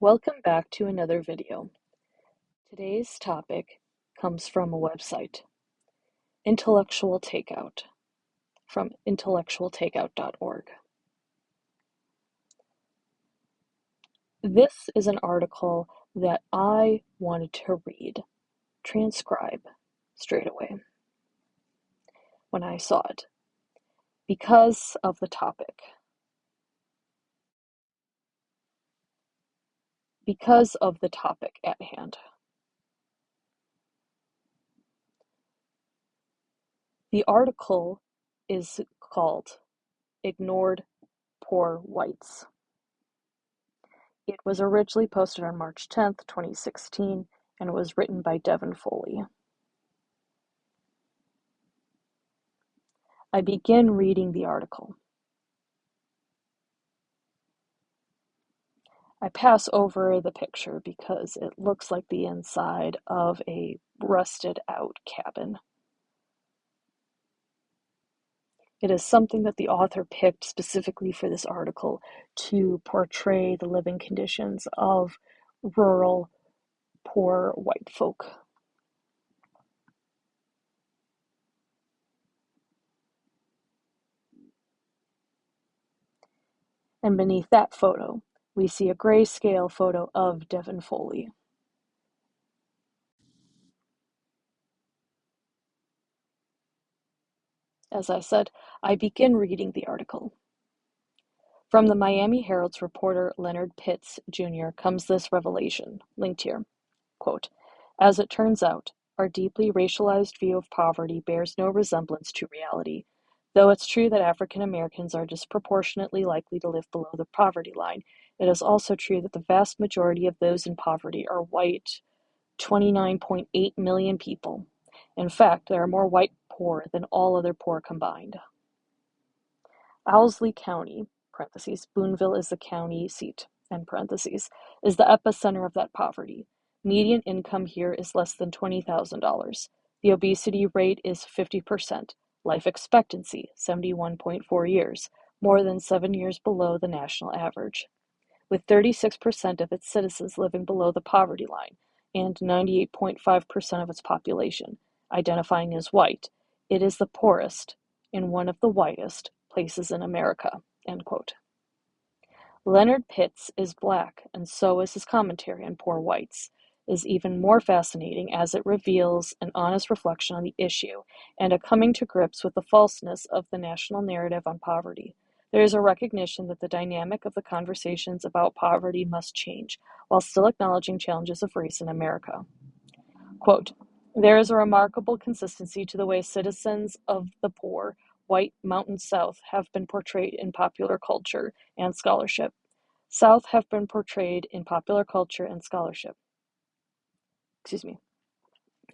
Welcome back to another video. Today's topic comes from a website, Intellectual Takeout, from intellectualtakeout.org. This is an article that I wanted to read, transcribe straight away when I saw it, because of the topic. Because of the topic at hand. The article is called Ignored Poor Whites. It was originally posted on March 10th, 2016, and was written by Devin Foley. I begin reading the article. I pass over the picture because it looks like the inside of a rusted out cabin. It is something that the author picked specifically for this article to portray the living conditions of rural, poor white folk. And beneath that photo, we see a grayscale photo of Devin Foley. As I said, I begin reading the article. From the Miami Herald's reporter Leonard Pitts, Jr. comes this revelation, linked here. Quote, "As it turns out, our deeply racialized view of poverty bears no resemblance to reality. Though it's true that African Americans are disproportionately likely to live below the poverty line, it is also true that the vast majority of those in poverty are white, 29.8 million people. In fact, there are more white poor than all other poor combined. Owsley County (Boonville is the county seat) is the epicenter of that poverty. Median income here is less than $20,000. The obesity rate is 50%. Life expectancy, 71.4 years, more than 7 years below the national average. With 36% of its citizens living below the poverty line and 98.5% of its population identifying as white, it is the poorest in one of the whitest places in America." End quote. Leonard Pitts is black, and so is his commentary on poor whites, is even more fascinating as it reveals an honest reflection on the issue and a coming to grips with the falseness of the national narrative on poverty. There is a recognition that the dynamic of the conversations about poverty must change, while still acknowledging challenges of race in America. Quote, "There is a remarkable consistency to the way citizens of the poor, white Mountain South have been portrayed in popular culture and scholarship.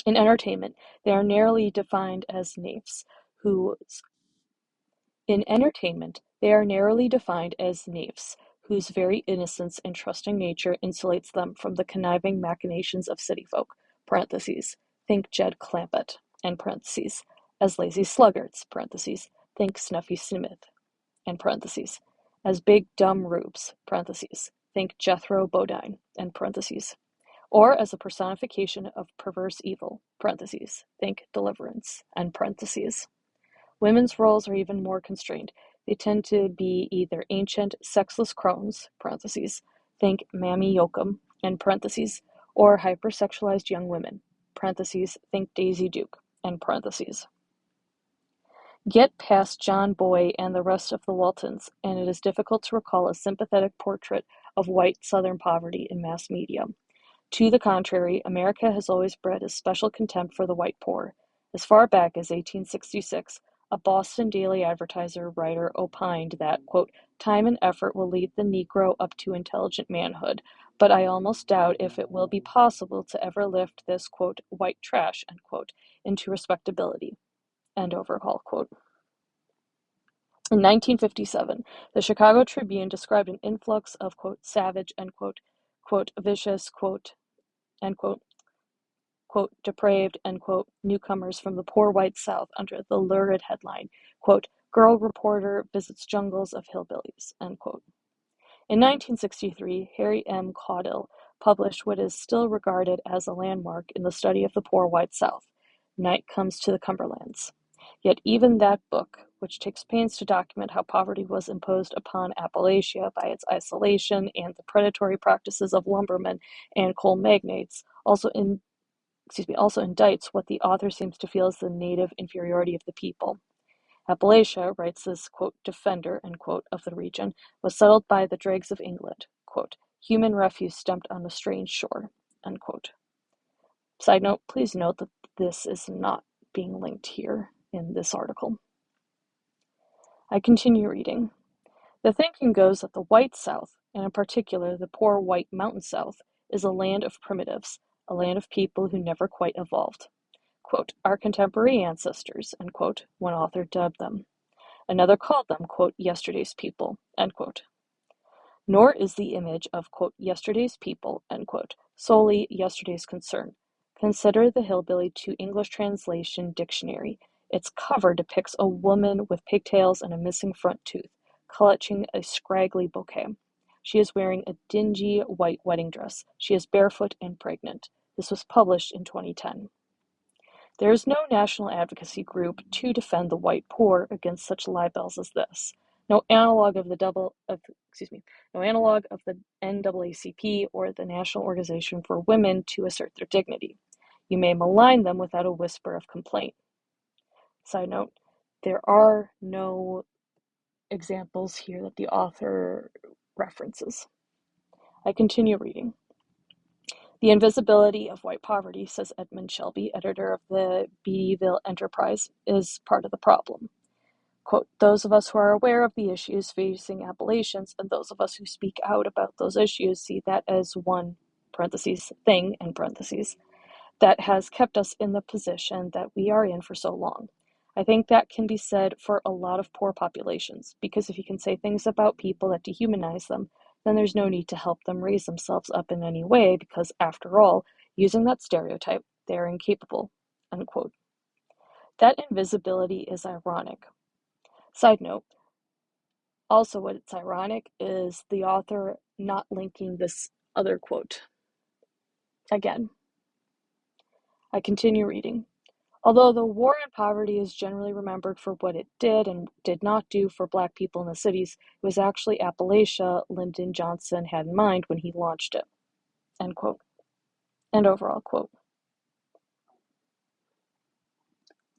In entertainment, they are narrowly defined as naifs, whose very innocence and trusting nature insulates them from the conniving machinations of city folk (think Jed Clampett), as lazy sluggards (think Snuffy Smith), as big dumb rubes (think Jethro Bodine), or as a personification of perverse evil (think Deliverance). Women's roles are even more constrained. They tend to be either ancient, sexless crones (think Mammy Yoakum), or hypersexualized young women (think Daisy Duke). Get past John Boy and the rest of the Waltons, and it is difficult to recall a sympathetic portrait of white Southern poverty in mass media. To the contrary, America has always bred a special contempt for the white poor. As far back as 1866, a Boston Daily Advertiser writer opined that, quote, "time and effort will lead the Negro up to intelligent manhood, but I almost doubt if it will be possible to ever lift this, quote, white trash," end quote, into respectability. End overhaul quote. In 1957, the Chicago Tribune described an influx of, quote, "savage," end quote, "vicious," end quote, "depraved," end quote, newcomers from the poor white South under the lurid headline, quote, "Girl Reporter Visits Jungles of Hillbillies," end quote. In 1963, Harry M. Caudill published what is still regarded as a landmark in the study of the poor white South, Night Comes to the Cumberlands. Yet even that book, which takes pains to document how poverty was imposed upon Appalachia by its isolation and the predatory practices of lumbermen and coal magnates, also indicts what the author seems to feel is the native inferiority of the people. Appalachia, writes this, quote, defender, end quote, of the region, was settled by the dregs of England, quote, human refuse dumped on a strange shore, end quote. Side note, please note that this is not being linked here in this article. I continue reading. The thinking goes that the white South, and in particular the poor white mountain South, is a land of primitives, a land of people who never quite evolved. Quote, our contemporary ancestors, end quote, one author dubbed them. Another called them, quote, yesterday's people, end quote. Nor is the image of, quote, yesterday's people, end quote, solely yesterday's concern. Consider the Hillbilly to English Translation Dictionary. Its cover depicts a woman with pigtails and a missing front tooth, clutching a scraggly bouquet. She is wearing a dingy white wedding dress. She is barefoot and pregnant. This was published in 2010. There is no national advocacy group to defend the white poor against such libels as this. No analog of the NAACP or the National Organization for Women to assert their dignity. You may malign them without a whisper of complaint. Side note, there are no examples here that the author references. I continue reading. The invisibility of white poverty, says Edmund Shelby, editor of the Beattyville Enterprise, is part of the problem. Quote, those of us who are aware of the issues facing Appalachians and those of us who speak out about those issues see that as one, thing, that has kept us in the position that we are in for so long. I think that can be said for a lot of poor populations, because if you can say things about people that dehumanize them, then there's no need to help them raise themselves up in any way, because after all, using that stereotype, they're incapable, unquote. That invisibility is ironic. Side note, also what's ironic is the author not linking this other quote. Again, I continue reading. Although the war on poverty is generally remembered for what it did and did not do for Black people in the cities, it was actually Appalachia Lyndon Johnson had in mind when he launched it. End quote. And overall quote.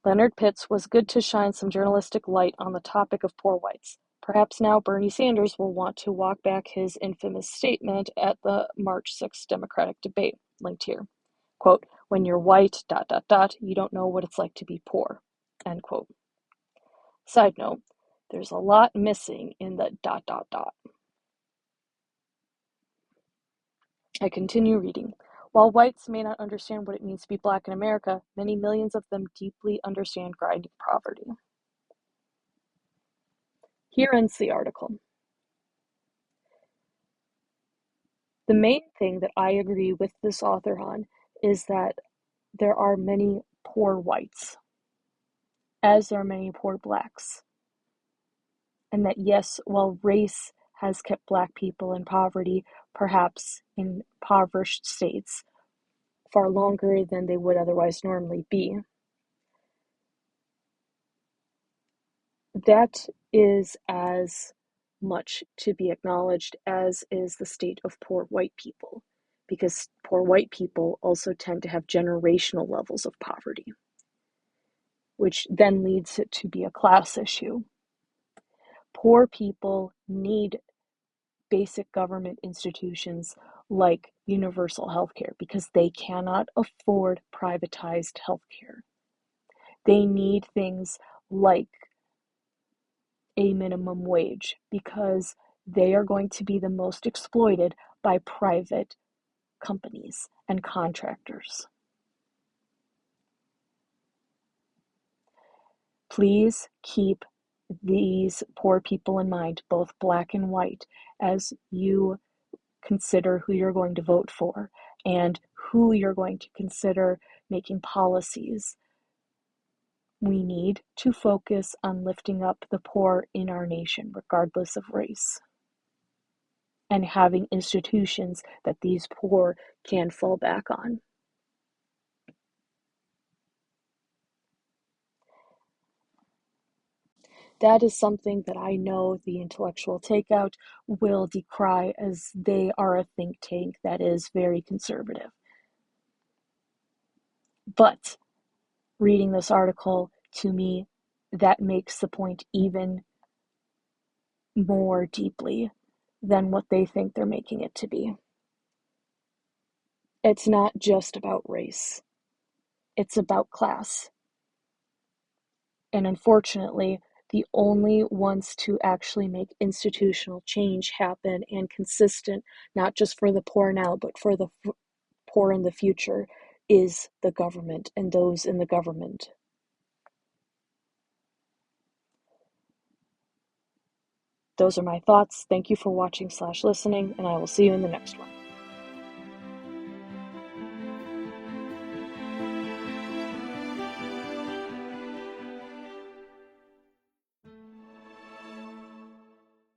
Leonard Pitts was good to shine some journalistic light on the topic of poor whites. Perhaps now Bernie Sanders will want to walk back his infamous statement at the March 6th Democratic debate, linked here. Quote, when you're white, ... you don't know what it's like to be poor, end quote. Side note, there's a lot missing in the ... I continue reading. While whites may not understand what it means to be Black in America, many millions of them deeply understand grinding poverty. Here ends the article. The main thing that I agree with this author on is that there are many poor whites, as there are many poor Blacks. And that yes, while race has kept Black people in poverty, perhaps in impoverished states, far longer than they would otherwise normally be, that is as much to be acknowledged as is the state of poor white people, because poor white people also tend to have generational levels of poverty, which then leads it to be a class issue. Poor people need basic government institutions like universal health care because they cannot afford privatized health care. They need things like a minimum wage because they are going to be the most exploited by private companies and contractors. Please keep these poor people in mind, both Black and white, as you consider who you're going to vote for and who you're going to consider making policies. We need to focus on lifting up the poor in our nation, regardless of race. and having institutions that these poor can fall back on. That is something that I know the intellectual takeout will decry, as they are a think tank that is very conservative. But reading this article, to me, that makes the point even more deeply than what they think they're making it to be. It's not just about race, it's about class. And unfortunately, the only ones to actually make institutional change happen and consistent, not just for the poor now, but for the poor in the future, is the government and those in the government. Those are my thoughts. Thank you for watching/listening, and I will see you in the next one.